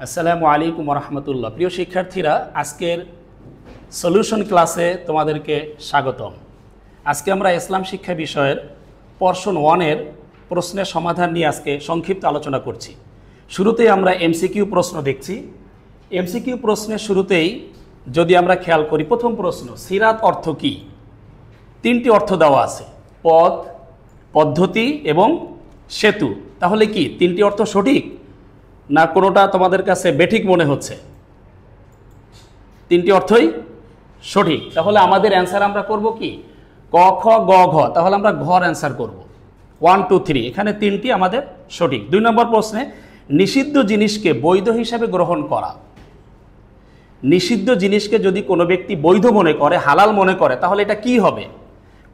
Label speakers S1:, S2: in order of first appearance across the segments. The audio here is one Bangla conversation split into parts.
S1: আসসালামু আলাইকুম রহমতুল্লাহ। প্রিয় শিক্ষার্থীরা, আজকের সলিউশন ক্লাসে তোমাদেরকে স্বাগতম। আজকে আমরা ইসলাম শিক্ষা বিষয়ের পোরশন 1-এর প্রশ্নের সমাধান নিয়ে আজকে সংক্ষিপ্ত আলোচনা করছি। শুরুতেই আমরা এমসিকিউ প্রশ্ন দেখছি। এমসিকিউ প্রশ্নের শুরুতেই যদি আমরা খেয়াল করি, প্রথম প্রশ্ন, সিরাত অর্থ কী? 3টি অর্থ দেওয়া আছে, পথ, পদ্ধতি এবং সেতু। তাহলে কি 3টি অর্থ সঠিক, না কোনোটা তোমাদের কাছে বেঠিক মনে হচ্ছে? 3টি অর্থই সঠিক। তাহলে আমাদের অ্যান্সার আমরা করব কি, ক খ গ ঘ। তাহলে আমরা ঘর অ্যান্সার করব। 1 2 3, এখানে 3টি আমাদের সঠিক। 2 নম্বর প্রশ্নে, নিষিদ্ধ জিনিসকে বৈধ হিসাবে গ্রহণ করা। নিষিদ্ধ জিনিসকে যদি কোনো ব্যক্তি বৈধ মনে করে, হালাল মনে করে, তাহলে এটা কি হবে?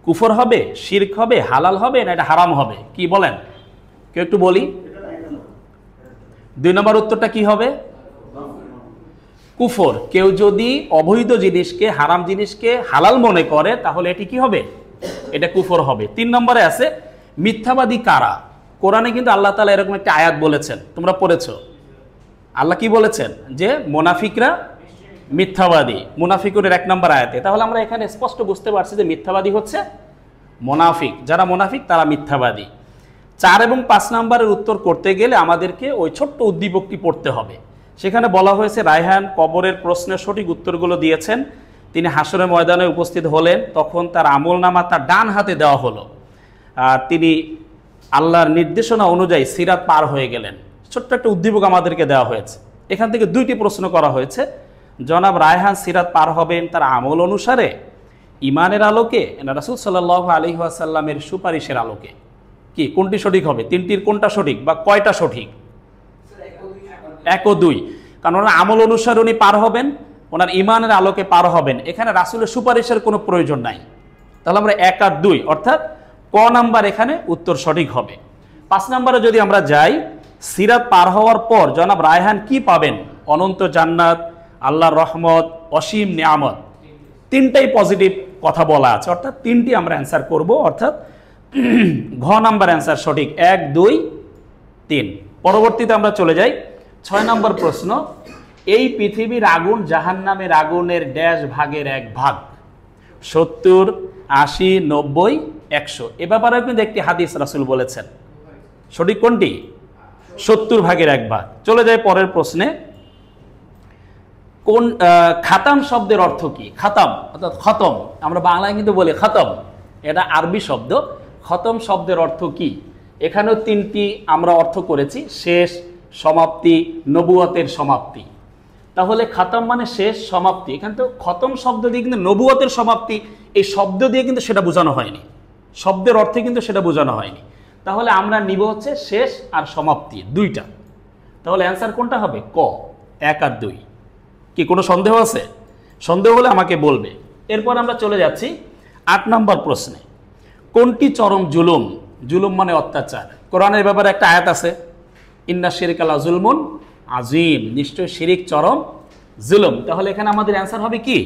S1: কুফর হবে, শিরক হবে, হালাল হবে, না এটা হারাম হবে? কি বলেন, কেউ একটু বলি। 2 নম্বর উত্তরটা কি হবে? কুফর। কেউ যদি অবৈধ জিনিসকে, হারাম জিনিসকে হালাল মনে করে, তাহলে এটি কি হবে? এটা কুফর হবে। 3 নম্বরে আছে মিথ্যাবাদী কারা। কোরআনে কিন্তু আল্লাহ তাআলা এরকম একটা আয়াত বলেছেন, তোমরা পড়েছো। আল্লাহ কি বলেছেন? যে মুনাফিকরা মিথ্যাবাদী, মুনাফিকুরের 1 নম্বর আয়াতে। তাহলে আমরা এখানে স্পষ্ট বুঝতে পারছি যে মিথ্যাবাদী হচ্ছে মুনাফিক। যারা মুনাফিক তারা মিথ্যাবাদী। 4 এবং 5 নম্বরের উত্তর করতে গেলে আমাদেরকে ওই ছোট্ট উদ্দীপকটি পড়তে হবে। সেখানে বলা হয়েছে, রায়হান কবরের প্রশ্নের সঠিক উত্তরগুলো দিয়েছেন। তিনি হাসরের ময়দানে উপস্থিত হলেন, তখন তার আমলনামা তার ডান হাতে দেওয়া হলো, আর তিনি আল্লাহর নির্দেশনা অনুযায়ী সিরাত পার হয়ে গেলেন। ছোট্ট একটা উদ্দীপক আমাদেরকে দেওয়া হয়েছে। এখান থেকে 2টি প্রশ্ন করা হয়েছে। জনাব রায়হান সিরাত পার হবেন তার আমল অনুসারে, ইমানের আলোকে, না রাসূল সাল্লাল্লাহু আলাইহি ওয়াসাল্লামের সুপারিশের আলোকে? কি কোনটি সঠিক হবে? 3টির কোনটা সঠিক বা কয়টা সঠিক? 1 ও 2। কারণ ওনার আমল অনুসারে উনি পার হবেন, ওনার ইমানের আলোকে পার হবেন। এখানে রাসূলের সুপারিশের কোনো প্রয়োজন নাই। তাহলে আমরা 1 আর 2, অর্থাৎ ক নাম্বার এখানে উত্তর সঠিক হবে। 5 নম্বরে যদি আমরা যাই, সিরাত পার হওয়ার পর জনাব রায়হান কি পাবেন? অনন্ত জান্নাত, আল্লাহর রহমত, অসীম নিয়ামত। 3টাই পজিটিভ কথা বলা আছে, অর্থাৎ 3টি আমরা অ্যান্সার করব, অর্থাৎ ঘ নাম্বার অ্যান্সার সঠিক। 1 2 3। পরবর্তীতে আমরা চলে যাই 6 নম্বর প্রশ্ন, এই পৃথিবীর আগুন জাহান্নামের আগুনের ড্যাশ ভাগের 1 ভাগ। 70 80 90 100। এ ব্যাপারে কিন্তু একটি হাদিস রাসূল বলেছেন। সঠিক কোনটি? 70 ভাগের 1 ভাগ। চলে যায় পরের প্রশ্নে, কোন খাতাম শব্দের অর্থ কি? খাতাম অর্থাৎ খতম, আমরা বাংলায় কিন্তু বলি খতম, এটা আরবি শব্দ। খতম শব্দের অর্থ কি? এখানেও 3টি আমরা অর্থ করেছি, শেষ, সমাপ্তি, নবুয়তের সমাপ্তি। তাহলে খাতাম মানে শেষ, সমাপ্তি। এখানে তো খতম শব্দ দিয়ে কিন্তু নবুয়তের সমাপ্তি, এই শব্দ দিয়ে কিন্তু সেটা বোঝানো হয়নি, শব্দের অর্থে কিন্তু সেটা বোঝানো হয়নি। তাহলে আমরা নিব হচ্ছে শেষ আর সমাপ্তি 2টা। তাহলে অ্যান্সার কোনটা হবে? ক, 1 আর 2। কি কোনো সন্দেহ আছে? সন্দেহ হলে আমাকে বলবে। এরপর আমরা চলে যাচ্ছি 8 নম্বর প্রশ্নে, কোনটি চরম জুলুম? জুলুম মানে অত্যাচার। কোরআনের ব্যাপারে একটা আয়াত আছে, ইন্না শিরকা লাযুলমুন আযীম, নিশ্চয় শিরিক চরম জুলুম। তাহলে এখানে আমাদের অ্যান্সার হবে কি?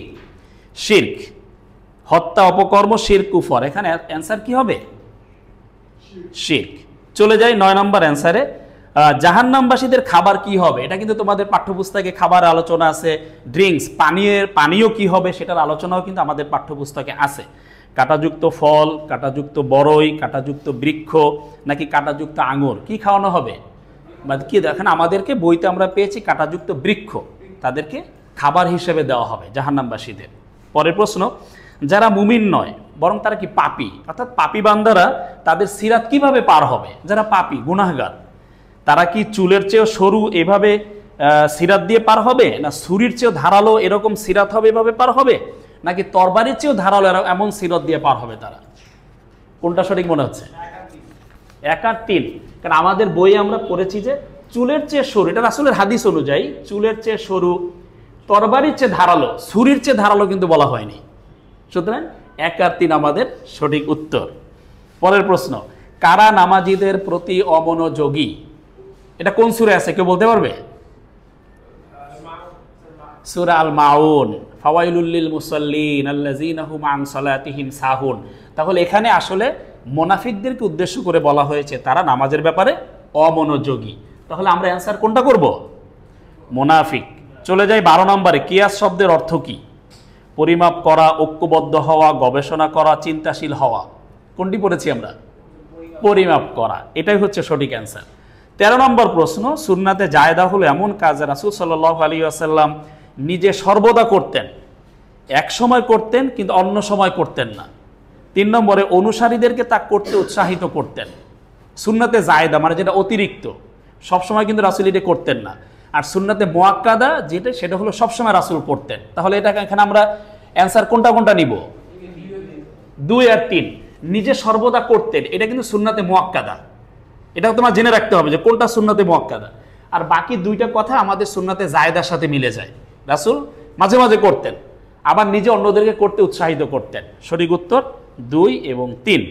S1: শিরক। হত্যা, অপকর্ম, শিরক, কুফর। এখানে অ্যান্সার কি হবে? শিরক। চলে যাই 9 নম্বর অ্যান্সারে, জাহান্নামবাসীদের খাবার কি হবে? এটা কিন্তু তোমাদের পাঠ্যপুস্তকে খাবার আলোচনা আছে। ড্রিঙ্কস, পানীয় কি হবে সেটার আলোচনাও কিন্তু আমাদের পাঠ্যপুস্তকে আছে। কাঁটাযুক্ত ফল, কাঁটাযুক্ত বরই, কাঁটাযুক্ত বৃক্ষ, নাকি কাঁটাযুক্ত আঙুর, কি খাওয়ানো হবে? বা কি দেখেন, আমাদেরকে বইতে আমরা পেয়েছি কাঁটাযুক্ত বৃক্ষ, তাদেরকে খাবার হিসেবে দেওয়া হবে জাহান্নামবাসীদের। পরের প্রশ্ন, যারা মুমিন নয় বরং তারা কি পাপী, অর্থাৎ পাপী বান্দারা, তাদের সিরাত কিভাবে পার হবে? যারা পাপী, গুনাহগার, তারা কি চুলের চেয়েও সরু এভাবে সিরাত দিয়ে পার হবে, না ছুরির চেয়েও ধারালো এরকম সিরাত হবে এভাবে পার হবে, নাকি তরবারির চেয়েও ধারালো এমন সিরাত দিয়ে পার হবে তারা? কোনটা সঠিক মনে হচ্ছে? 1 আর 3। কারণ আমাদের বইয়ে আমরা পড়েছি যে চুলের চেয়ে সরু, এটা রাসূলের হাদিস অনুযায়ী চুলের চেয়ে সরু, তরবারির চেয়ে ধারালো, ছুরির চেয়ে ধারালো কিন্তু বলা হয়নি। সুতরাং 1 আর 3 আমাদের সঠিক উত্তর। পরের প্রশ্ন, কারা নামাজীদের প্রতি অমনোযোগী? এটা কোন সূরা আছে, কেউ বলতে পারবে? সূরা আল মাউন, ফাওয়াইলুল লিল মুসাল্লিন আল্লাযীনা হুম আন সালাতিহিম সাহুন। তাহলে এখানে আসলে মুনাফিকদেরকে উদ্দেশ্য করে বলা হয়েছে তারা নামাজের ব্যাপারে অমনোযোগী। তাহলে আমরা অ্যান্সার কোনটা করব? ক মুনাফিক। চলে যাই 12 নম্বরে, কিয়াস শব্দের অর্থ কি? পরিমাপ করা, ঐক্যবদ্ধ হওয়া, গবেষণা করা, চিন্তাশীল হওয়া। কোনটি পড়েছি আমরা? পরিমাপ করা, এটাই হচ্ছে সঠিক অ্যান্সার। 13 নম্বর প্রশ্ন, সুন্নাতে জায়েদা হলো এমন কাজ রাসূল সাল্লাল্লাহু আলাইহি ওয়াসাল্লাম নিজে সর্বদা করতেন, এক সময় করতেন কিন্তু অন্য সময় করতেন না। 3 নম্বরে, অনুসারীদেরকে তা করতে উৎসাহিত করতেন। সুন্নাতে জায়েদা মানে যেটা অতিরিক্ত, সবসময় কিন্তু রাসূল এটা করতেন না। আর সুন্নাতে মুআক্কাদা যেটা, সেটা হলো সবসময় রাসূল করতেন। তাহলে এটা এখানে আমরা অ্যান্সার কোনটা কোনটা নিব? 2 আর 3। নিজে সর্বদা করতেন, এটা কিন্তু সুন্নাতে মুআক্কাদা, এটা তোমার জেনে রাখতে হবে যে কোনটা সুন্নাতে মুআক্কাদা। আর বাকি 2টা কথা আমাদের সুন্নাতে জায়েদার সাথে মিলে যায়। রাসূল মাঝে মাঝে করতেন, আবার নিজে অন্যদেরকে করতে উৎসাহিত করতেন। সঠিক উত্তর 2 এবং 3।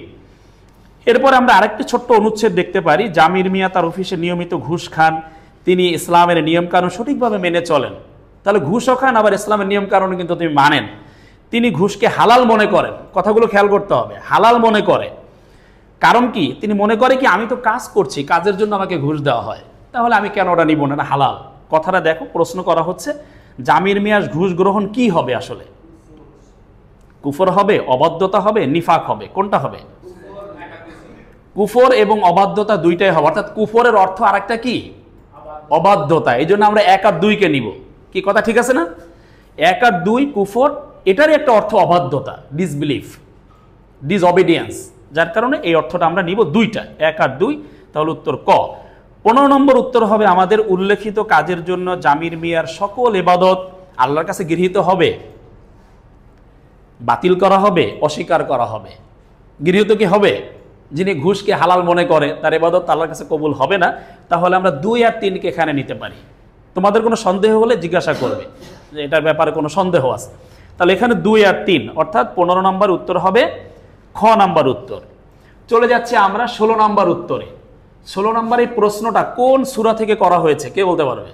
S1: এরপর আমরা আরেকটি ছোট্ট অনুচ্ছেদ দেখতে পারি, জামির মিয়া তার অফিসে নিয়মিত ঘুষ খান, তিনি ইসলামের নিয়মকানুন সঠিকভাবে মেনে চলেন। তাহলে ঘুষও খান, আবার ইসলামের নিয়মকানুন কিন্তু তিনি মানেন। তিনি ঘুষকে হালাল মনে করেন, কথাগুলো খেয়াল করতে হবে, হালাল মনে করে। কারণ কি? তিনি মনে করে কি, আমি তো কাজ করছি, কাজের জন্য আমাকে ঘুষ দেওয়া হয়, তাহলে আমি কেন ওটা নিব না, এটা হালাল। কথাটা দেখো, প্রশ্ন করা হচ্ছে জামির মিয়া ঘুষ গ্রহণ কি হবে আসলে? কুফর হবে, অবাধ্যতা হবে, নিফাক হবে? কোনটা হবে? কুফর এবং অবাধ্যতা দুইটাই হবে। অর্থাৎ কুফরের অর্থ আরেকটা কি? অবাধ্যতা। এই জন্য আমরা 1 আর 2-কে নিব। কি কথা ঠিক আছে না? 1 আর 2 কুফর, এটারই একটা অর্থ অবাধ্যতা, ডিসবিলিফ, ডিসঅবিডিয়েন্স। যার কারণে এই অর্থটা আমরা নিব 2টা, 1 আর 2। তাহলে উত্তর ক। 15 নম্বর উত্তর হবে, আমাদের উল্লেখিত কাজের জন্য জামির মিয়ার সকল ইবাদত আল্লাহর কাছে গৃহীত হবে, বাতিল করা হবে, অস্বীকার করা হবে। গৃহীত কি হবে? যিনি ঘুষকে হালাল মনে করে তার ইবাদত আল্লাহর কাছে কবুল হবে না। তাহলে আমরা 2 আর 3-কে এখানে নিতে পারি। তোমাদের কোনো সন্দেহ হলে জিজ্ঞাসা করবে যে এটার ব্যাপারে কোনো সন্দেহ আছে। তাহলে এখানে 2 আর 3, অর্থাৎ 15 নম্বর উত্তর হবে খ নাম্বার উত্তর। চলে যাচ্ছে আমরা 16 নম্বর উত্তরে। 16 নম্বর এই প্রশ্নটা কোন সূরা থেকে করা হয়েছে, কে বলতে পারবে?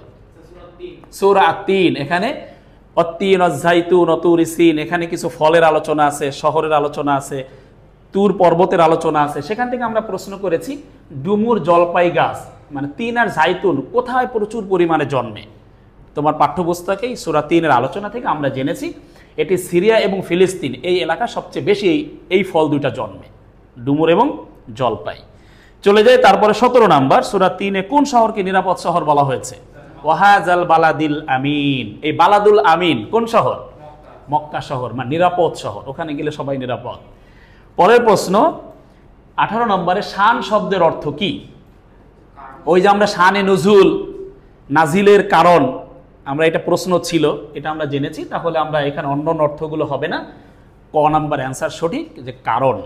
S1: সূরা 3। এখানে অত্তিন, অজ্জাইতুন, অতুরি সিন, এখানে কিছু ফলের আলোচনা আছে, শহরের আলোচনা আছে, তুর পর্বতের আলোচনা আছে। সেখান থেকে আমরা প্রশ্ন করেছি ডুমুর জলপাই গাছ মানে 3 আর জাইতুন কোথায় প্রচুর পরিমাণে জন্মে? তোমার পাঠ্যপুস্তকেই সূরা 3-এর আলোচনা থেকে আমরা জেনেছি এটি সিরিয়া এবং ফিলিস্তিন এই এলাকা সবচেয়ে বেশি এই ফল দুইটা জন্মে, ডুমুর এবং জলপাই। চলে যায় তারপরে 17 নাম্বার, সূরা 3-এ কোন শহরকে নিরাপদ শহর বলা হয়েছে? ওয়াহাজাল বালাদিল আমিন। এই বালাদুল আমিন কোন শহর? মক্কা শহর, মানে নিরাপদ শহর, ওখানে গেলে সবাই নিরাপদ। পরের প্রশ্ন 18 নম্বরে, শান শব্দের অর্থ কি? ওই যে আমরা শানে নুজুল, নাজিলের কারণ, আমরা এটা প্রশ্ন ছিল, এটা আমরা জেনেছি। তাহলে আমরা এখানে অন্য অর্থগুলো হবে না, ক নাম্বার অ্যান্সার সঠিক, যে কারণ।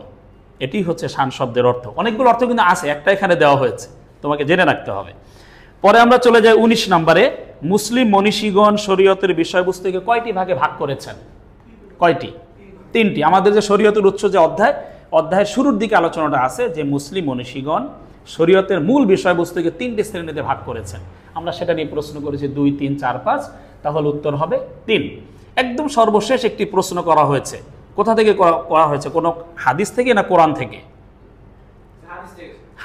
S1: এটি হচ্ছে শান শব্দের অর্থ। অনেকগুলো অর্থ কিন্তু আছে, একটা এখানে দেওয়া হয়েছে, তোমাকে জেনে রাখতে হবে। পরে আমরা চলে যাই 19 নম্বরে, মুসলিম মনীষীগণ শরীয়তের বিষয়বস্তুকে কয়টি ভাগে ভাগ করেছেন? কয়টি? 3টি। আমাদের যে শরীয়তের উৎস যে অধ্যায়ের শুরুর দিকে আলোচনাটা আছে যে মুসলিম মনীষীগণ শরীয়তের মূল বিষয়বস্তুকে 3টি শ্রেণীতে ভাগ করেছেন। আমরা সেটা নিয়ে প্রশ্ন করেছি 2, 3, 4, 5। তাহলে উত্তর হবে 3। একদম সর্বশেষ একটি প্রশ্ন করা হয়েছে, কোথা থেকে করা হয়েছে? কোনো হাদিস থেকে না কোরআন থেকে?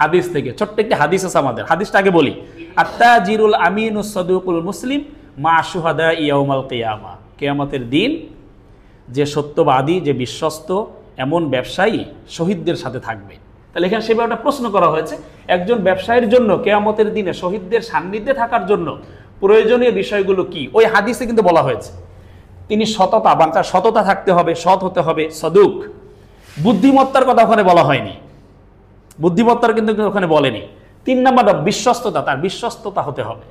S1: হাদিস থেকে। ছোট্ট একটি হাদিস আছে আমাদের, হাদিসটা আগে বলি। আত্তাজিরুল আমিনুস সাদুকুল মুসলিম মা শুহাদা ইয়াউমাল কিয়ামা। কিয়ামতের দিন যে সত্যবাদী, যে বিশ্বস্ত এমন ব্যবসায়ী শহীদদের সাথে থাকবে। তাহলে এখানে সেভাবে একটা প্রশ্ন করা হয়েছে, একজন ব্যবসায়ীর জন্য কিয়ামতের দিনে শহীদদের সান্নিধ্যে থাকার জন্য প্রয়োজনীয় বিষয়গুলো কি? ওই হাদিসে কিন্তু বলা হয়েছে তিনি সততা, বা তার সততা থাকতে হবে, সৎ হতে হবে, সদুক। বুদ্ধিমত্তার কথা ওখানে বলা হয়নি, বুদ্ধিমত্তার কিন্তু ওখানে বলেনি। 3 নাম্বার বিশ্বস্ততা, তার বিশ্বস্ততা হতে হবে।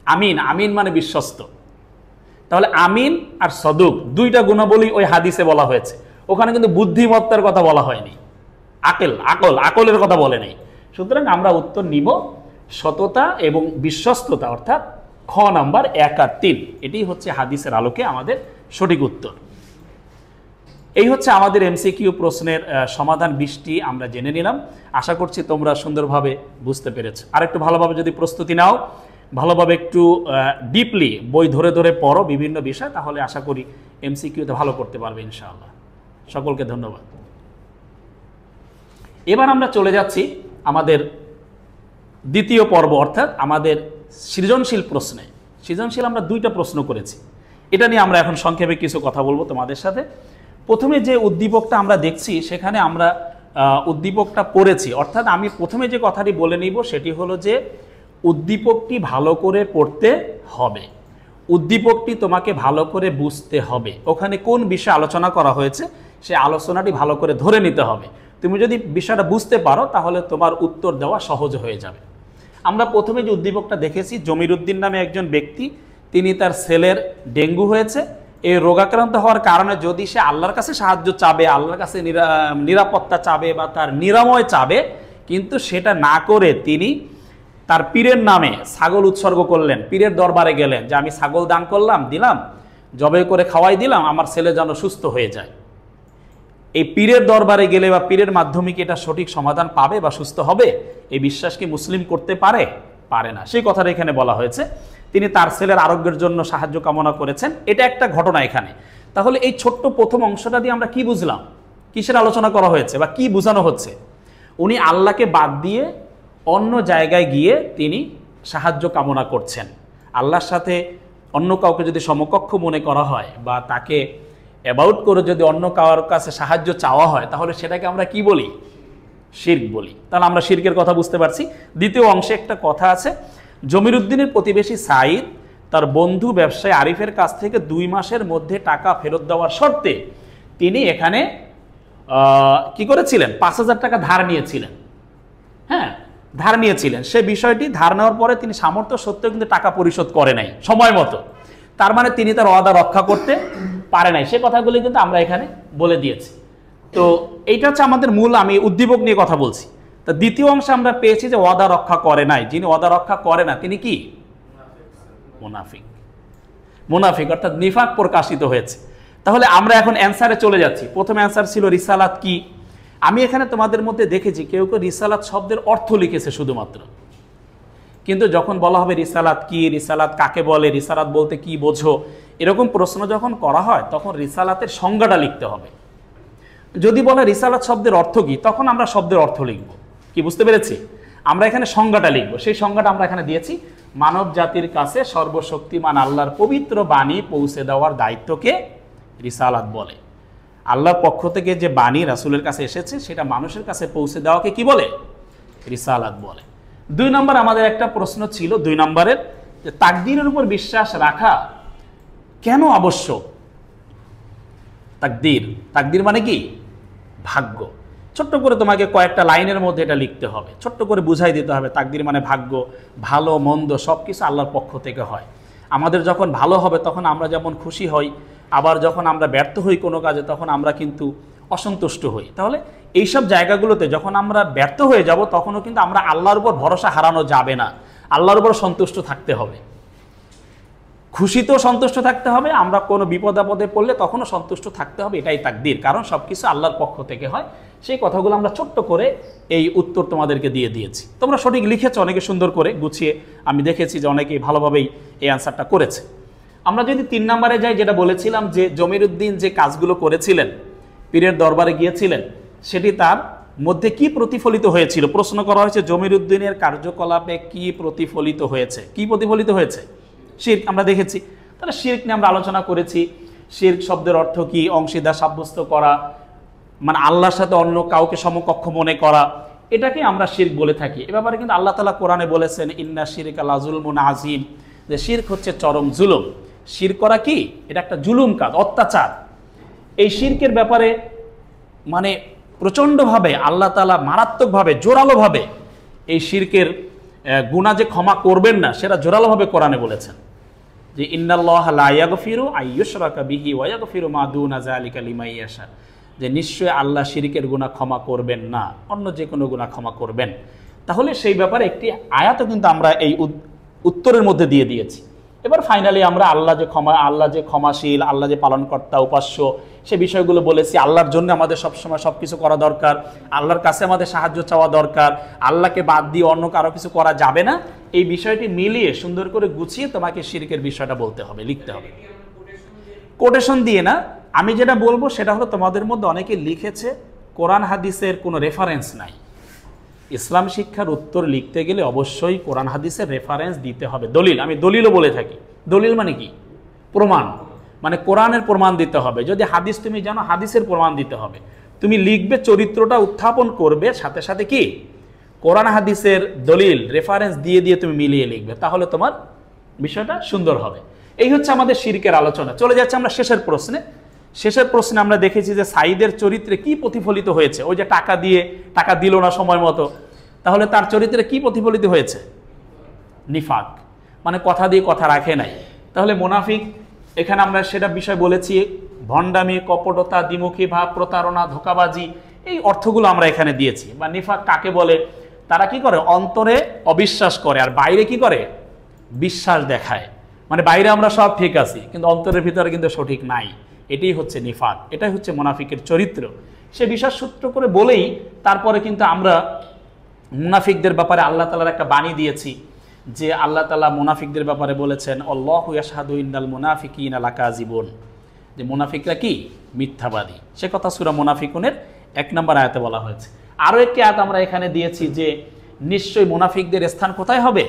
S1: আমিন, আমিন মানে বিশ্বস্ত। তাহলে আমিন আর সদুক 2টা গুণাবলী ওই হাদিসে বলা হয়েছে, ওখানে কিন্তু বুদ্ধিমত্তার কথা বলা হয়নি, আকলের কথা বলে নেই। সুতরাং আমরা উত্তর নিব সততা এবং বিশ্বস্ততা, অর্থাৎ খ নাম্বার 1 আর 3। এটি হচ্ছে হাদিসের আলোকে আমাদের সঠিক উত্তর। এই হচ্ছে আমাদের এমসিকিউ প্রশ্নের সমাধান 20টি আমরা জেনে নিলাম। আশা করছি তোমরা সুন্দরভাবে বুঝতে পেরেছ। আর একটু ভালোভাবে যদি প্রস্তুতি নাও, ভালোভাবে একটু ডিপলি বই ধরে ধরে পড়ো বিভিন্ন বিষয়, তাহলে আশা করি এমসিকিউতে ভালো করতে পারবে ইনশাআল্লাহ। সকলকে ধন্যবাদ। এবার আমরা চলে যাচ্ছি আমাদের দ্বিতীয় পর্ব, অর্থাৎ আমাদের সৃজনশীল প্রশ্নে। সৃজনশীল আমরা 2টা প্রশ্ন করেছি। এটা নিয়ে আমরা এখন সংক্ষেপে কিছু কথা বলবো তোমাদের সাথে। প্রথমে যে উদ্দীপকটা আমরা দেখছি সেখানে আমরা উদ্দীপকটা পড়েছি, অর্থাৎ আমি প্রথমে যে কথাটি বলে নিব সেটি হলো যে উদ্দীপকটি ভালো করে পড়তে হবে, উদ্দীপকটি তোমাকে ভালো করে বুঝতে হবে, ওখানে কোন বিষয়ে আলোচনা করা হয়েছে সেই আলোচনাটি ভালো করে ধরে নিতে হবে। তুমি যদি বিষয়টা বুঝতে পারো তাহলে তোমার উত্তর দেওয়া সহজ হয়ে যাবে। আমরা প্রথমে যে উদ্দীপকটা দেখেছি, জমিরুদ্দিন নামে একজন ব্যক্তি, তিনি তার ছেলের ডেঙ্গু হয়েছে, এই রোগাক্রান্ত হওয়ার কারণে যদি সে আল্লাহর কাছে সাহায্য চাবে, আল্লাহর কাছে নিরাপত্তা চাবে বা তার নিরাময় চাবে, কিন্তু সেটা না করে তিনি তার পীরের নামে ছাগল উৎসর্গ করলেন, পীরের দরবারে গেলেন যে আমি ছাগল দান করলাম, দিলাম, জবাই করে খাওয়াই দিলাম, আমার ছেলে যেন সুস্থ হয়ে যায়। এই পীরের দরবারে গেলে বা পীরের মাধ্যমে কি এটা সঠিক সমাধান পাবে বা সুস্থ হবে? এই বিশ্বাস কি মুসলিম করতে পারে? পারে না। সেই কথাটা এখানে বলা হয়েছে। তিনি তার ছেলের আরোগ্যের জন্য সাহায্য কামনা করেছেন, এটা একটা ঘটনা এখানে। তাহলে এই ছোট্ট প্রথম অংশটা দিয়ে আমরা কি বুঝলাম, কিসের আলোচনা করা হয়েছে বা কি বোঝানো হচ্ছে? উনি আল্লাহকে বাদ দিয়ে অন্য জায়গায় গিয়ে তিনি সাহায্য কামনা করছেন। আল্লাহর সাথে অন্য কাউকে যদি সমকক্ষ মনে করা হয় বা তাকে অ্যাবাউট করে যদি অন্য কারোর কাছে সাহায্য চাওয়া হয়, তাহলে সেটাকে আমরা কি বলি? শিরক বলি। তাহলে আমরা শিরকের কথা বুঝতে পারছি। দ্বিতীয় অংশে একটা কথা আছে, জমিরুদ্দিনের প্রতিবেশী সাঈদ তার বন্ধু ব্যবসায়ী আরিফের কাছ থেকে 2 মাসের মধ্যে টাকা ফেরত দেওয়ার শর্তে তিনি এখানে কি করেছিলেন? 5,000 টাকা ধার নিয়েছিলেন। হ্যাঁ, ধার নিয়েছিলেন। সে বিষয়টি ধার নেওয়ার পরে তিনি সামর্থ্য সত্ত্বেও কিন্তু টাকা পরিশোধ করে নাই সময় মতো। তার মানে তিনি তার ওয়াদা রক্ষা করতে পারে নাই। সে কথাগুলি কিন্তু আমরা এখানে বলে দিয়েছি। তো এইটা হচ্ছে আমাদের মূল, আমি উদ্দীপক নিয়ে কথা বলছি। তো দ্বিতীয় অংশে আমরা পেয়েছি যে ওয়াদা রক্ষা করে নাই। যিনি ওয়াদা রক্ষা করে না তিনি কি? মুনাফিক। মুনাফিক অর্থাৎ নিফাক প্রকাশিত হয়েছে। তাহলে আমরা এখন অ্যান্সারে চলে যাচ্ছি। প্রথম অ্যান্সার ছিল রিসালাত কি। আমি এখানে তোমাদের মধ্যে দেখেছি কেউ কেউ রিসালাত শব্দের অর্থ লিখেছে শুধুমাত্র, কিন্তু যখন বলা হবে রিসালাত কি, রিসালাত কাকে বলে, রিসালাত বলতে কি বোঝো, এরকম প্রশ্ন যখন করা হয় তখন রিসালাতের সংজ্ঞাটা লিখতে হবে। যদি বলে রিসালাত শব্দের অর্থ কি, তখন আমরা শব্দের অর্থ লিখব। কি বুঝতে পেরেছি? আমরা এখানে সংজ্ঞাটা লিখব। সেই সংজ্ঞাটা আমরা এখানে দিয়েছি, মানব জাতির কাছে সর্বশক্তিমান আল্লাহর পবিত্র বাণী পৌঁছে দেওয়ার দায়িত্বকে রিসালাত বলে। আল্লাহর পক্ষ থেকে যে বাণী রাসূলের কাছে এসেছে সেটা মানুষের কাছে পৌঁছে দেওয়াকে কি বলে? রিসালাত বলে। 2 নম্বর আমাদের একটা প্রশ্ন ছিল, 2 নম্বরের, যে তাকদীরের উপর বিশ্বাস রাখা কেন আবশ্যক? তাকদীর, তাকদীর মানে কি? ভাগ্য। ছোট্ট করে তোমাকে কয়েকটা লাইনের মধ্যে এটা লিখতে হবে, ছোট্ট করে বুঝাই দিতে হবে। তাকদীর মানে ভাগ্য, ভালো মন্দ সব কিছু আল্লাহর পক্ষ থেকে হয়। আমাদের যখন ভালো হবে তখন আমরা যেমন খুশি হই, আবার যখন আমরা ব্যর্থ হই কোনো কাজে তখন আমরা কিন্তু অসন্তুষ্ট হই। তাহলে এইসব জায়গাগুলোতে যখন আমরা ব্যর্থ হয়ে যাব তখনও কিন্তু আমরা আল্লাহর উপর ভরসা হারানো যাবে না, আল্লাহর উপর সন্তুষ্ট থাকতে হবে। খুশিতেও সন্তুষ্ট থাকতে হবে, আমরা কোনো বিপদ আপদে পড়লে তখনও সন্তুষ্ট থাকতে হবে। এটাই তাকদীর, কারণ সব কিছু আল্লাহর পক্ষ থেকে হয়। সেই কথাগুলো আমরা ছোট্ট করে এই উত্তর তোমাদেরকে দিয়ে দিয়েছি। তোমরা সঠিক লিখেছো, অনেকে সুন্দর করে গুছিয়ে, আমি দেখেছি যে অনেকেই ভালোভাবেই এই অ্যান্সারটা করেছে। আমরা যদি 3 নম্বরে যাই, যেটা বলেছিলাম যে জমিরুদ্দিন যে কাজগুলো করেছিলেন, পীরের দরবারে গিয়েছিলেন, সেটি তার মধ্যে কি প্রতিফলিত হয়েছিল? প্রশ্ন করা হয়েছে জমিরুদ্দিনের কার্যকলাপে কি প্রতিফলিত হয়েছে? কি প্রতিফলিত হয়েছে? শিরক আমরা দেখেছি। তাহলে শিরক নিয়ে আমরা আলোচনা করেছি। শিরক শব্দের অর্থ কি? অংশীদার সাব্যস্ত করা, মানে আল্লাহর সাথে অন্য কাউকে সমকক্ষ মনে করা, এটাকে আমরা শিরক বলে থাকি। এ ব্যাপারে কিন্তু আল্লাহ তাআলা কোরআনে বলেছেন ইন্না শিরকা লাযুলমুন আযীম, যে শিরক হচ্ছে চরম জুলুম। শিরক করা কি? এটা একটা জুলুম কাজ, অত্যাচার। এই শিরকের ব্যাপারে মানে প্রচণ্ডভাবে আল্লাহ তাআলা মারাত্মকভাবে জোরালোভাবে এই শিরকের গুনাহ যে ক্ষমা করবেন না সেটা জোরালোভাবে কোরআনে বলেছেন যে ইন্নাল্লাহা লা ইয়াগফিরু আইয়ুশরাকা বিহি ওয়া ইয়াগফিরু মা দুনা যালিকা লিমান ইয়াশা, যে নিশ্চয়ই আল্লাহ শিরকের গুনাহ ক্ষমা করবেন না, অন্য যে কোনো গুনাহ ক্ষমা করবেন। তাহলে সেই ব্যাপারে একটি আয়াতও কিন্তু আমরা এই উত্তরের মধ্যে দিয়ে দিয়েছি। এবার ফাইনালি আমরা আল্লাহ যে ক্ষমাশীল, আল্লাহ যে পালনকর্তা, উপাস্য, সে বিষয়গুলো বলেছি। আল্লাহর জন্য আমাদের সবসময় সব কিছু করা দরকার, আল্লাহর কাছে আমাদের সাহায্য চাওয়া দরকার, আল্লাহকে বাদ দিয়ে অন্য কারো কিছু করা যাবে না। এই বিষয়টি মিলিয়ে সুন্দর করে গুছিয়ে তোমাকে শিরকের বিষয়টা বলতে হবে, লিখতে হবে। কোটেশন দিয়ে না, আমি যেটা বলবো সেটা হলো তোমাদের মধ্যে অনেকে লিখেছে কোরআন হাদিসের কোনো রেফারেন্স নাই, ইসলাম শিক্ষার উত্তর লিখতে গেলে অবশ্যই কোরআন হাদিসের রেফারেন্স দিতে হবে। দলিল, আমি দলিলও বলে থাকি। দলিল মানে কি? প্রমাণ, মানে কোরআনের প্রমাণ দিতে হবে। যদি হাদিস তুমি জানো, হাদিসের প্রমাণ দিতে হবে। তুমি লিখবে, চরিত্রটা উত্থাপন করবে, সাথে সাথে কি কোরআন হাদিসের দলিল রেফারেন্স দিয়ে দিয়ে তুমি মিলিয়ে লিখবে, তাহলে তোমার বিষয়টা সুন্দর হবে। এই হচ্ছে আমাদের শিরকের আলোচনা। চলে যাচ্ছে আমরা শেষের প্রশ্নে। শেষের প্রশ্নে আমরা দেখেছি যে সাঈদের চরিত্রে কি প্রতিফলিত হয়েছে। ওই যে টাকা দিল না সময় মতো, তাহলে তার চরিত্রে কি প্রতিফলিত হয়েছে? নিফাক, মানে কথা দিয়ে কথা রাখে নাই। তাহলে মুনাফিক, এখানে আমরা সেটা বিষয় বলেছি, ভণ্ডামি, কপটতা, দ্বিমুখী ভাব, প্রতারণা, ধোঁকাবাজি, এই অর্থগুলো আমরা এখানে দিয়েছি। বা নিফাক কাকে বলে? তারা কি করে? অন্তরে অবিশ্বাস করে আর বাইরে কি করে? বিশ্বাস দেখায়। মানে বাইরে আমরা সব ঠিক আছি, কিন্তু অন্তরের ভিতরে কিন্তু সঠিক নাই। এটাই হচ্ছে নিফাক, এটাই হচ্ছে মুনাফিকের চরিত্র। সে বিশ্বাস সূত্র করে বলেই তারপরে কিন্তু আমরা মুনাফিকদের ব্যাপারে আল্লাহ তাআলার একটা বাণী দিয়েছি, যে আল্লাহ তাআলা মুনাফিকদের ব্যাপারে বলেছেন, আল্লাহু ইয়াশহাদু ইন্নাল মুনাফিকিনা লাকাযিবুন, যে মুনাফিকরা কি? মিথ্যাবাদী। সে কথা সূরা মুনাফিকুনের 1 নম্বর আয়াতে বলা হয়েছে। আরও একটি আয়াত আমরা এখানে দিয়েছি যে নিশ্চয়ই মুনাফিকদের স্থান কোথায় হবে?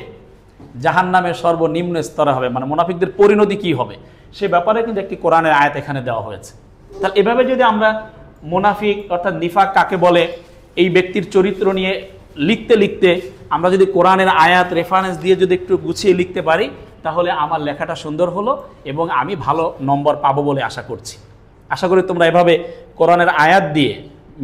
S1: জাহান্নামের সর্বনিম্ন স্তরে হবে। মানে মুনাফিকদের পরিণতি কি হবে সে ব্যাপারে কিন্তু একটি কোরআনের আয়াত এখানে দেওয়া হয়েছে। তাহলে এভাবে যদি আমরা মুনাফিক অর্থাৎ নিফাক কাকে বলে এই ব্যক্তির চরিত্র নিয়ে লিখতে লিখতে আমরা যদি কোরআনের আয়াত রেফারেন্স দিয়ে যদি একটু গুছিয়ে লিখতে পারি, তাহলে আমার লেখাটা সুন্দর হলো এবং আমি ভালো নম্বর পাবো বলে আশা করছি। আশা করি তোমরা এভাবে কোরআনের আয়াত দিয়ে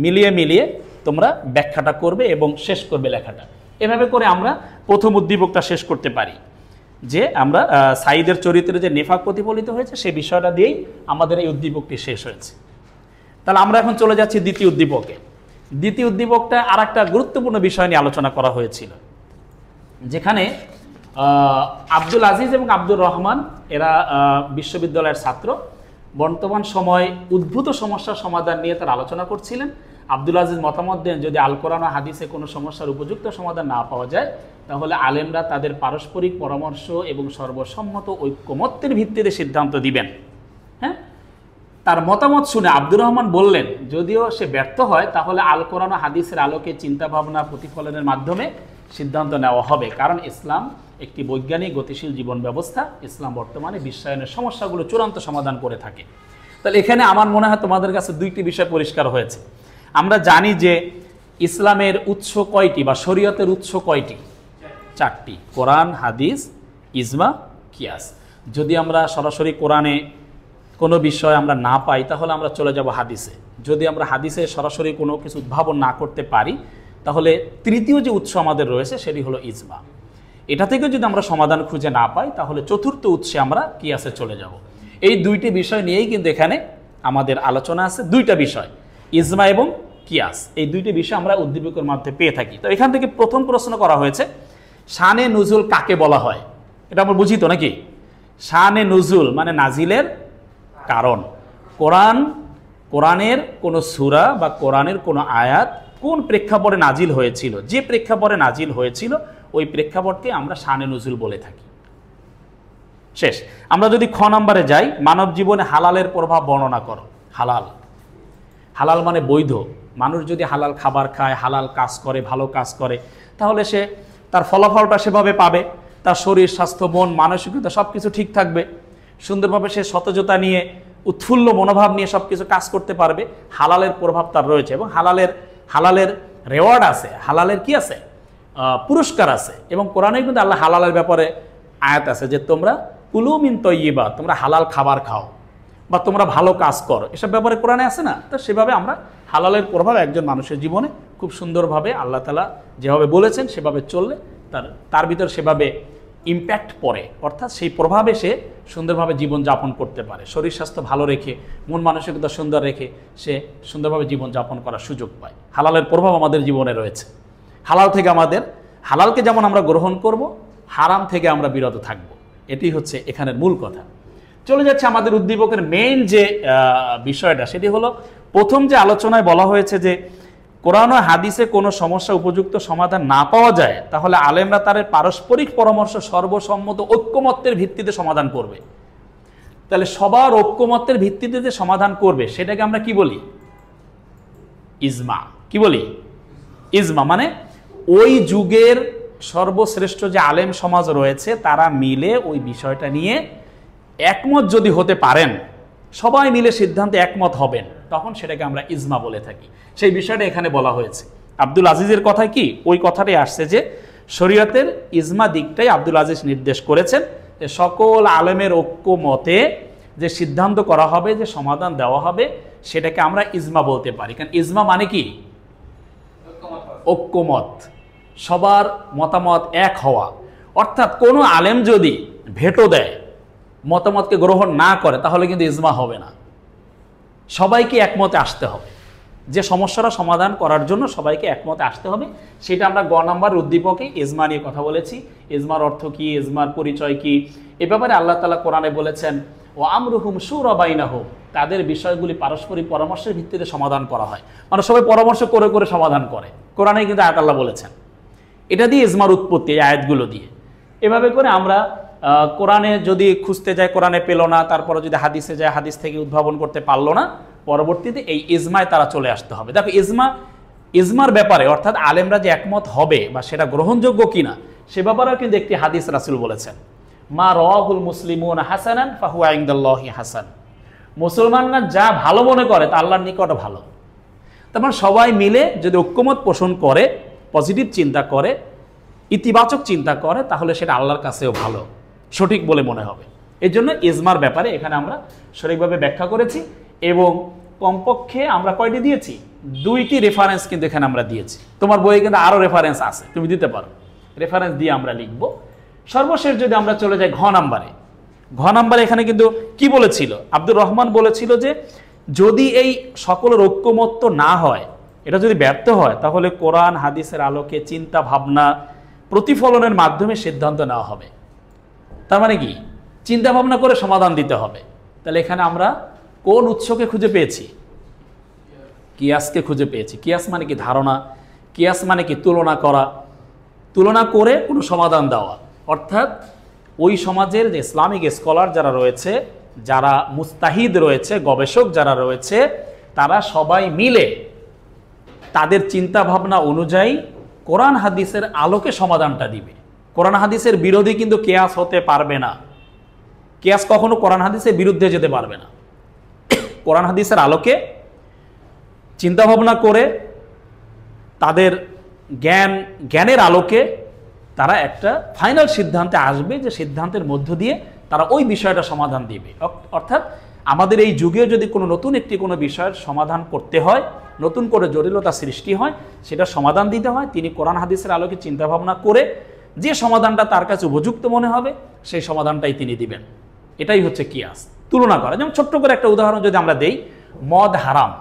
S1: মিলিয়ে মিলিয়ে তোমরা ব্যাখ্যাটা করবে এবং শেষ করবে লেখাটা। এভাবে করে আমরা প্রথম উদ্দীপকটা শেষ করতে পারি, যে আমরা সাঈদের চরিত্রে যে নেফাক প্রতিফলিত হয়েছে সেই বিষয়টা দিয়েই আমাদের এই উদ্দীপকটি শেষ হয়েছে। তাহলে আমরা এখন চলে যাচ্ছি দ্বিতীয় উদ্দীপকে। দ্বিতীয় উদ্দীপকটা আর একটা গুরুত্বপূর্ণ বিষয় নিয়ে আলোচনা করা হয়েছিল, যেখানে আব্দুল আজিজ এবং আব্দুর রহমান এরা বিশ্ববিদ্যালয়ের ছাত্র। বর্তমান সময় উদ্ভূত সমস্যার সমাধান নিয়ে তারা আলোচনা করছিলেন। আব্দুল আজিজ মতামত দেন, যদি আল কোরআন ও হাদিসে কোনো সমস্যার উপযুক্ত সমাধান না পাওয়া যায়, তাহলে আলেমরা তাদের পারস্পরিক পরামর্শ এবং সর্বসম্মত ঐক্যমত্যের ভিত্তিতে সিদ্ধান্ত দিবেন। হ্যাঁ, তার মতামত শুনে আব্দুর রহমান বললেন, যদিও সে ব্যর্থ হয়, তাহলে আল কোরআন ও হাদিসের আলোকে চিন্তাভাবনা প্রতিফলনের মাধ্যমে সিদ্ধান্ত নেওয়া হবে, কারণ ইসলাম একটি বৈজ্ঞানিক গতিশীল জীবন ব্যবস্থা। ইসলাম বর্তমানে বিশ্বায়নের সমস্যাগুলো চূড়ান্ত সমাধান করে থাকে। তাহলে এখানে আমার মনে হয় তোমাদের কাছে দুইটি বিষয় পরিষ্কার হয়েছে। আমরা জানি যে ইসলামের উৎস কয়টি বা শরীয়তের উৎস কয়টি? 4টি, কোরআন, হাদিস, ইজমা, কিয়াস। যদি আমরা সরাসরি কোরআনে কোনো বিষয় আমরা না পাই, তাহলে আমরা চলে যাব হাদিসে। যদি আমরা হাদিসে সরাসরি কোনো কিছু উদ্ভাবন না করতে পারি, তাহলে তৃতীয় যে উৎস আমাদের রয়েছে সেটি হলো ইজমা। এটা থেকে যদি আমরা সমাধান খুঁজে না পাই, তাহলে চতুর্থ উৎসে আমরা কিয়াসে চলে যাব। এই দুইটি বিষয় নিয়েই কিন্তু এখানে আমাদের আলোচনা আছে। দুইটা বিষয়, ইজমা এবং কিয়াস, এই দুইটি বিষয় আমরা উদ্দীপকের মধ্যে পেয়ে থাকি। তো এখান থেকে প্রথম প্রশ্ন করা হয়েছে, শানে নুজুল কাকে বলা হয়? এটা আমরা বুঝি তো নাকি? শানে নুজুল মানে নাজিলের কারণ। কোরআনের কোনো সূরা বা কোরআনের কোনো আয়াত কোন প্রেক্ষাপটে নাজিল হয়েছিল, যে প্রেক্ষাপটে নাজিল হয়েছিল ওই প্রেক্ষাপটকে আমরা শানে নুজুল বলে থাকি। শেষ। আমরা যদি খ নম্বরে যাই, মানব জীবনে হালালের প্রভাব বর্ণনা করো। হালাল মানে বৈধ। মানুষ যদি হালাল খাবার খায়, হালাল কাজ করে, ভালো কাজ করে, তাহলে সে তার ফলাফলটা সেভাবে পাবে। তার শরীর, স্বাস্থ্য, মন, মানসিকতা সব কিছু ঠিক থাকবে। সুন্দরভাবে সে সতেজতা নিয়ে, উৎফুল্ল মনোভাব নিয়ে সব কিছু কাজ করতে পারবে। হালালের প্রভাব তার রয়েছে এবং হালালের রেওয়ার্ড আছে, হালালের কি আছে? পুরস্কার আছে। এবং কোরআনে কিন্তু আল্লাহ হালালের ব্যাপারে আয়াত আছে যে তোমরা কুলু মিন তয়্যিবাত, তোমরা হালাল খাবার খাও বা তোমরা ভালো কাজ করো, এসব ব্যাপারে কোরআনে আছে না? তো সেভাবে আমরা হালালের প্রভাব একজন মানুষের জীবনে খুব সুন্দরভাবে আল্লাহ তাআলা যেভাবে বলেছেন সেভাবে চললে তার ভিতর সেভাবে ইম্প্যাক্ট পড়ে, অর্থাৎ সেই প্রভাবে সে সুন্দরভাবে জীবনযাপন করতে পারে। শরীর স্বাস্থ্য ভালো রেখে, মন মানসিকতা সুন্দর রেখে সে সুন্দরভাবে জীবনযাপন করার সুযোগ পায়। হালালের প্রভাব আমাদের জীবনে রয়েছে। হালালকে যেমন আমরা গ্রহণ করব, হারাম থেকে আমরা বিরত থাকব। এটি হচ্ছে এখানের মূল কথা। চলে যাচ্ছে আমাদের উদ্দীপকের মেইন যে বিষয়টা, সেটি হলো প্রথম যে আলোচনায় বলা হয়েছে যে কোরআন ও হাদিসে কোনো সমস্যা উপযুক্ত সমাধান না পাওয়া যায়, তাহলে আলেমরা তাদের পারস্পরিক পরামর্শ সর্বসম্মত ঐক্যমত্যের ভিত্তিতে সমাধান করবে। তাহলে সবার ঐক্যমত্যের ভিত্তিতে যে সমাধান করবে সেটাকে আমরা কি বলি? ইজমা। কি বলি? ইজমা মানে ওই যুগের সর্বশ্রেষ্ঠ যে আলেম সমাজ রয়েছে তারা মিলে ওই বিষয়টা নিয়ে একমত যদি হতে পারেন, সবাই মিলে সিদ্ধান্তে একমত হবেন, তখন সেটাকে আমরা ইজমা বলে থাকি। সেই বিষয়টা এখানে বলা হয়েছে। আব্দুল আজিজের কথায় কি ওই কথাটাই আসছে যে শরীয়তের ইজমা দিকটাই আব্দুল আজিজ নির্দেশ করেছেন যে সকল আলেমের ঐক্য মতে যে সিদ্ধান্ত করা হবে, যে সমাধান দেওয়া হবে, সেটাকে আমরা ইজমা বলতে পারি। কারণ ইজমা মানে কি? ঐক্যমত, সবার মতামত এক হওয়া। অর্থাৎ কোনো আলেম যদি ভেটো দেয়, মতামতকে গ্রহণ না করে, তাহলে কিন্তু ইজমা হবে না। সবাইকে একমতে আসতে হবে, যে সমস্যাটা সমাধান করার জন্য সবাইকে একমতে আসতে হবে। সেটা আমরা গ নাম্বার উদ্দীপকে ইজমা নিয়ে কথা বলেছি। ইজমার অর্থ কি, ইজমার পরিচয় কি, এ ব্যাপারে আল্লাহ তাআলা কোরআনে বলেছেন ও আমরুহুম শুরা বাইনাহুম, তাদের বিষয়গুলি পারস্পরিক পরামর্শের ভিত্তিতে সমাধান করা হয়। মানে সবাই পরামর্শ করে করে সমাধান করে, কোরআনে কিন্তু আয়াত আল্লাহ বলেছেন। এটা দিয়ে ইজমার উৎপত্তি, এই আয়াতগুলো দিয়ে। এভাবে করে আমরা কোরআনে যদি খুঁজতে যাই, কোরআনে পেল না, তারপরে যদি হাদিসে যায়, হাদিস থেকে উদ্ভাবন করতে পারলো না, পরবর্তীতে এই ইজমায় তারা চলে আসতে হবে। দেখো ইজমার ব্যাপারে অর্থাৎ আলেমরা যে একমত হবে বা সেটা গ্রহণযোগ্য কিনা সে ব্যাপারেও কিন্তু একটি হাদিস রাসূল বলেছেন, মা রাহুল মুসলিমুন হাসানান ফাহুয়া ইনদাল্লাহি হাসান। মুসলমানরা যা ভালো মনে করে তা আল্লাহর নিকট ভালো। তারপর সবাই মিলে যদি ঐক্যমত পোষণ করে, পজিটিভ চিন্তা করে, ইতিবাচক চিন্তা করে, তাহলে সেটা আল্লাহর কাছেও ভালো, সঠিক বলে মনে হবে। এই জন্য ইজমার ব্যাপারে এখানে আমরা সঠিকভাবে ব্যাখ্যা করেছি এবং কমপক্ষে আমরা কয়টি দিয়েছি? 2টি রেফারেন্স কিন্তু এখানে আমরা দিয়েছি। তোমার বইয়ে কিন্তু আরও রেফারেন্স আছে, তুমি দিতে পারো, রেফারেন্স দিয়ে আমরা লিখব। সর্বশেষ যদি আমরা চলে যাই ঘ নাম্বারে, এখানে কিন্তু কি বলেছিল? আব্দুর রহমান বলেছিল যে যদি এই সকলের ঐক্যমত্য না হয়, এটা যদি ব্যর্থ হয়, তাহলে কোরআন হাদিসের আলোকে চিন্তা ভাবনা প্রতিফলনের মাধ্যমে সিদ্ধান্ত নেওয়া হবে। তার মানে কি? চিন্তা ভাবনা করে সমাধান দিতে হবে। তাহলে এখানে আমরা কোন উৎসকে খুঁজে পেয়েছি? কিয়াসকে খুঁজে পেয়েছি। কিয়াস মানে কি? ধারণা। কিয়াস মানে কি? তুলনা করা, তুলনা করে কোনো সমাধান দেওয়া। অর্থাৎ ওই সমাজের যে ইসলামিক স্কলার যারা রয়েছে, যারা মুস্তাহিদ রয়েছে, গবেষক যারা রয়েছে, তারা সবাই মিলে তাদের চিন্তা ভাবনা অনুযায়ী কোরআন হাদিসের আলোকে সমাধানটা দিবে। কোরআন হাদিসের বিরোধী কিন্তু কিয়াস হতে পারবে না। কিয়াস কখনো কোরআন হাদিসের বিরুদ্ধে যেতে পারবে না। কোরআন হাদিসের আলোকে চিন্তা ভাবনা করে তাদের জ্ঞানের আলোকে তারা একটা ফাইনাল সিদ্ধান্তে আসবে, যে সিদ্ধান্তের মধ্য দিয়ে তারা ওই বিষয়টা সমাধান দিবে। অর্থাৎ আমাদের এই যুগে যদি কোনো নতুন কোনো বিষয়ের সমাধান করতে হয়, নতুন করে জটিলতা সৃষ্টি হয়, সেটা সমাধান দিতে হয়, তিনি কোরআন হাদিসের আলোকে চিন্তা ভাবনা করে যে সমাধানটা তার কাছে উপযুক্ত মনে হবে সেই সমাধানটাই তিনি দিবেন। এটাই হচ্ছে কিয়াস, তুলনা করা। যেমন ছোট্ট করে একটা উদাহরণ যদি আমরা দেই, মদ হারাম,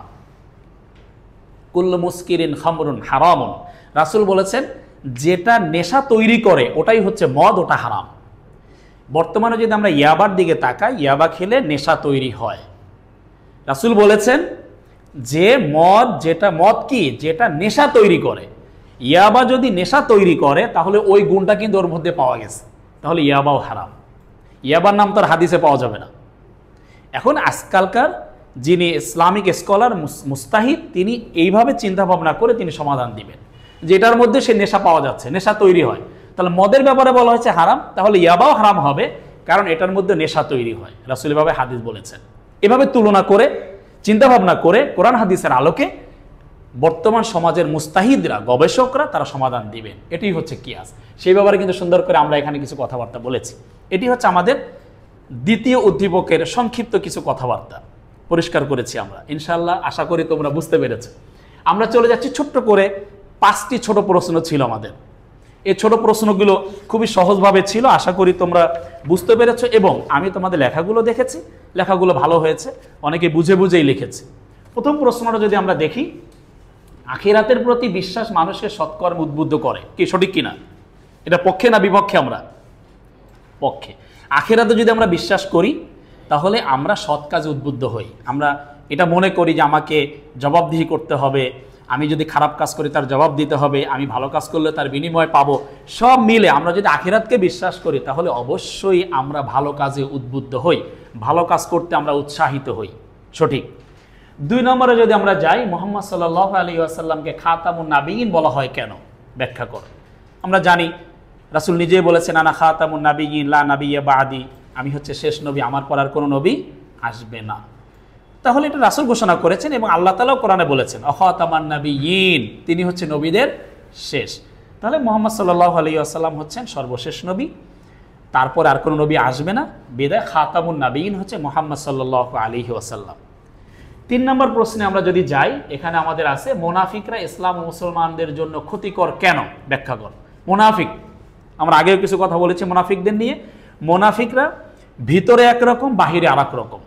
S1: কুল্লু মুস্কিরিন খামরুন হারামুন। রাসূল বলেছেন যেটা নেশা তৈরি করে ওটাই হচ্ছে মদ, ওটা হারাম। বর্তমানে যদি আমরা ইয়াবার দিকে তাকাই, ইয়াবা খেলে নেশা তৈরি হয়। রাসূল বলেছেন যে মদ কি? যেটা নেশা তৈরি করে। ইয়াবা যদি নেশা তৈরি করে তাহলে ওই গুণটা কিন্তু ওর মধ্যে পাওয়া গেছে, তাহলে ইয়াবাও হারাম। ইয়াবার নাম তো আর হাদিসে পাওয়া যাবে না। এখন আজকালকার যিনি ইসলামিক স্কলার মুস্তাহিদ, তিনি এইভাবে চিন্তা ভাবনা করে তিনি সমাধান দিবেন, যেটার মধ্যে সে নেশা পাওয়া যাচ্ছে, নেশা তৈরি হয়। তাহলে মদের ব্যাপারে বলা হয়েছে হারাম, তাহলে ইয়াবাও হারাম হবে, কারণ এটার মধ্যে নেশা তৈরি হয়। রাসূল এভাবে হাদিস বলেছেন। এভাবে তুলনা করে চিন্তা ভাবনা করে কোরআন হাদিসের আলোকে বর্তমান সমাজের মুস্তাহিদরা, গবেষকরা তারা সমাধান দিবেন। এটি হচ্ছে কিয়াস। সেই ব্যাপারে কিন্তু সুন্দর করে আমরা এখানে কিছু কথাবার্তা বলেছি। এটি হচ্ছে আমাদের দ্বিতীয় উদ্দীপকের সংক্ষিপ্ত কিছু কথাবার্তা পরিষ্কার করেছি আমরা। ইনশাআল্লাহ আশা করি তোমরা বুঝতে পেরেছো। আমরা চলে যাচ্ছি ছোট্ট করে, 5টি ছোট প্রশ্ন ছিল আমাদের। এই ছোট প্রশ্নগুলো খুবই সহজভাবে ছিল, আশা করি তোমরা বুঝতে পেরেছো। এবং আমি তোমাদের লেখাগুলো দেখেছি, লেখাগুলো ভালো হয়েছে, অনেকে বুঝে বুঝেই লিখেছে। প্রথম প্রশ্নটা যদি আমরা দেখি, আখিরাতের প্রতি বিশ্বাস মানুষকে সৎকর্ম উদ্বুদ্ধ করে, কি সঠিক কিনা? এটা পক্ষে না বিপক্ষে? আমরা পক্ষে। আখিরাতে যদি আমরা বিশ্বাস করি তাহলে আমরা সৎ কাজে উদ্বুদ্ধ হই। আমরা এটা মনে করি যে আমাকে জবাবদিহি করতে হবে, আমি যদি খারাপ কাজ করি তার জবাব দিতে হবে, আমি ভালো কাজ করলে তার বিনিময় পাবো। সব মিলে আমরা যদি আখিরাতকে বিশ্বাস করি তাহলে অবশ্যই আমরা ভালো কাজে উদ্বুদ্ধ হই, ভালো কাজ করতে আমরা উৎসাহিত হই, সঠিক। 2 নম্বরে যদি আমরা যাই, মুহাম্মদ সাল্লাল্লাহু আলাইহি ওয়াসাল্লামকে খাতামুন নাবিয়িন বলা হয় কেন? ব্যাখ্যা করো। আমরা জানি রাসূল নিজেই বলেছেন আনা খাতামুন নাবিয়্যিন লা নাবিয়্যা বাদি, আমি হচ্ছে শেষ নবী, আমার পর আর কোনো নবী আসবে না। তাহলে এটা রাসূল ঘোষণা করেছেন এবং আল্লাহ তাআলাও কোরআনে বলেছেন খাতামান নাবিয়্যিন, তিনি হচ্ছে নবীদের শেষ। তাহলে মুহাম্মদ সাল্লাল্লাহু আলাইহি ওয়াসাল্লাম হচ্ছেন সর্বশেষ নবী, তারপর আর কোনো নবী আসবে না, বিদায় খাতামুন নাবিয়্যিন হচ্ছে মুহাম্মদ সাল্লাল্লাহু আলাইহি ওয়াসাল্লাম। 3 নম্বর প্রশ্নে আমরা যদি যাই, এখানে আমাদের আছে মুনাফিকরা ইসলাম ও মুসলমানদের জন্য ক্ষতিকর কেন, ব্যাখ্যা কর। মুনাফিক, আমরা আগেও কিছু কথা বলেছি মুনাফিকদের নিয়ে। মুনাফিকরা ভিতরে একরকম, বাহিরে আর এক রকম।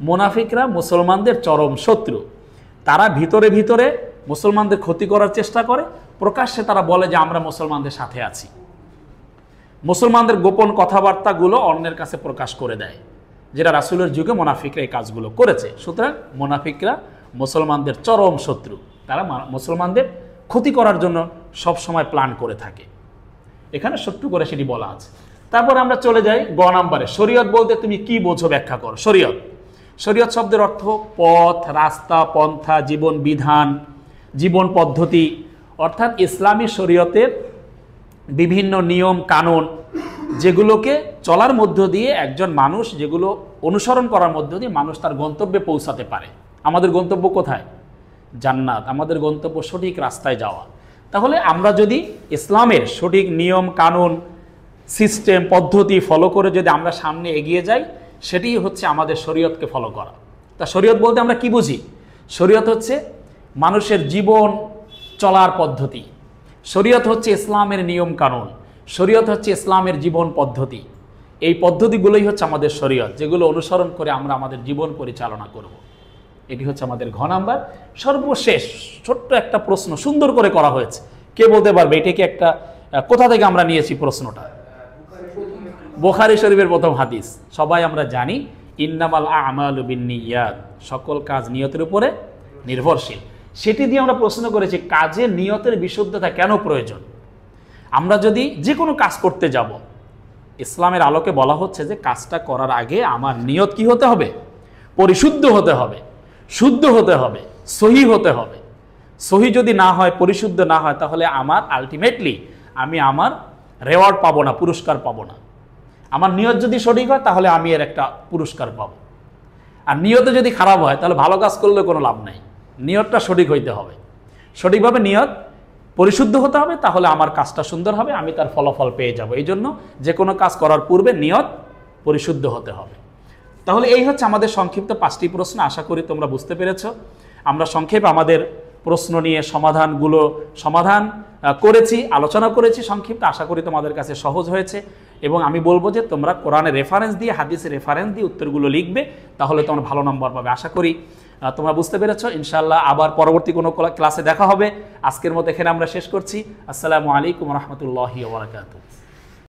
S1: মুনাফিকরা মুসলমানদের চরম শত্রু, তারা ভিতরে ভিতরে মুসলমানদের ক্ষতি করার চেষ্টা করে, প্রকাশ্যে তারা বলে যে আমরা মুসলমানদের সাথে আছি। মুসলমানদের গোপন কথাবার্তাগুলো অন্যের কাছে প্রকাশ করে দেয়, যেটা রাসূলের যুগে মুনাফিকরা এই কাজগুলো করেছে। সুতরাং মুনাফিকরা মুসলমানদের চরম শত্রু, তারা মুসলমানদের ক্ষতি করার জন্য সব সময় প্ল্যান করে থাকে। এখানে শত্রু করে সেটি বলা আছে। তারপর আমরা চলে যাই গ নম্বরে, শরীয়ত বলতে তুমি কি বোঝো, ব্যাখ্যা করো। শরীয়ত, শরীয়ত শব্দের অর্থ পথ, রাস্তা, পন্থা, জীবন বিধান, জীবন পদ্ধতি, অর্থাৎ ইসলামী শরীয়তের বিভিন্ন নিয়ম কানুন, যেগুলোকে চলার মধ্য দিয়ে একজন মানুষ, যেগুলো অনুসরণ করার মধ্য দিয়ে মানুষ তার গন্তব্যে পৌঁছাতে পারে। আমাদের গন্তব্য কোথায়? জান্নাত। আমাদের গন্তব্য সঠিক রাস্তায় যাওয়া। তাহলে আমরা যদি ইসলামের সঠিক নিয়ম কানুন, সিস্টেম, পদ্ধতি ফলো করে যদি আমরা সামনে এগিয়ে যাই, সেটি হচ্ছে আমাদের শরীয়তকে ফলো করা। তা শরীয়ত বলতে আমরা কি বুঝি? শরীয়ত হচ্ছে মানুষের জীবন চলার পদ্ধতি, শরীয়ত হচ্ছে ইসলামের নিয়ম কানুন, শরীয়ত হচ্ছে ইসলামের জীবন পদ্ধতি। এই পদ্ধতিগুলোই হচ্ছে আমাদের শরীয়ত, যেগুলো অনুসরণ করে আমরা আমাদের জীবন পরিচালনা করব। এটি হচ্ছে আমাদের ঘ নাম্বার। সর্বশেষ ছোট্ট একটা প্রশ্ন সুন্দর করে করা হয়েছে, কে বলতে পারবে এটাকে একটা কোথা থেকে আমরা নিয়েছি প্রশ্নটা? বুখারী শরীফের প্রথম হাদিস। সবাই আমরা জানি ইন্নামাল আমালু বিন্নিয়াত, সকল কাজ নিয়তের উপরে নির্ভরশীল। সেটি দিয়ে আমরা প্রশ্ন করেছি কাজের নিয়তের বিশুদ্ধতা কেন প্রয়োজন। আমরা যদি যে কোনো কাজ করতে যাব, ইসলামের আলোকে বলা হচ্ছে যে কাজটা করার আগে আমার নিয়ত কি হতে হবে? পরিশুদ্ধ হতে হবে, শুদ্ধ হতে হবে, সহি হতে হবে। সহি যদি না হয়, পরিশুদ্ধ না হয়, তাহলে আমার আলটিমেটলি আমি আমার রেওয়ার্ড পাবো না, পুরস্কার পাবো না। আমার নিয়ত যদি সঠিক হয় তাহলে আমি এর একটা পুরস্কার পাবো, আর নিয়তে যদি খারাপ হয় তাহলে ভালো কাজ করলে কোনো লাভ নাই। নিয়তটা সঠিক হইতে হবে, সঠিকভাবে নিয়ত পরিশুদ্ধ হতে হবে, তাহলে আমার কাজটা সুন্দর হবে, আমি তার ফলাফল পেয়ে যাব। এই জন্য যে কোনো কাজ করার পূর্বে নিয়ত পরিশুদ্ধ হতে হবে। তাহলে এই হচ্ছে আমাদের সংক্ষিপ্ত 5টি প্রশ্ন। আশা করি তোমরা বুঝতে পেরেছ। আমরা সংক্ষেপে আমাদের প্রশ্ন নিয়ে সমাধান করেছি, আলোচনা করেছি সংক্ষিপ্ত। আশা করি তোমাদের কাছে সহজ হয়েছে এবং আমি বলবো যে তোমরা কোরআনের রেফারেন্স দিয়ে, হাদিসের রেফারেন্স দিয়ে উত্তরগুলো লিখবে, তাহলে তোমরা ভালো নম্বর পাবে। আশা করি তোমরা বুঝতে পেরেছ। ইনশাআল্লাহ আবার পরবর্তী কোনো ক্লাসে দেখা হবে। আজকের মতো এখানে আমরা শেষ করছি। আসসালামু আলাইকুম ওয়া রাহমাতুল্লাহি ওয়া বারাকাতুহু।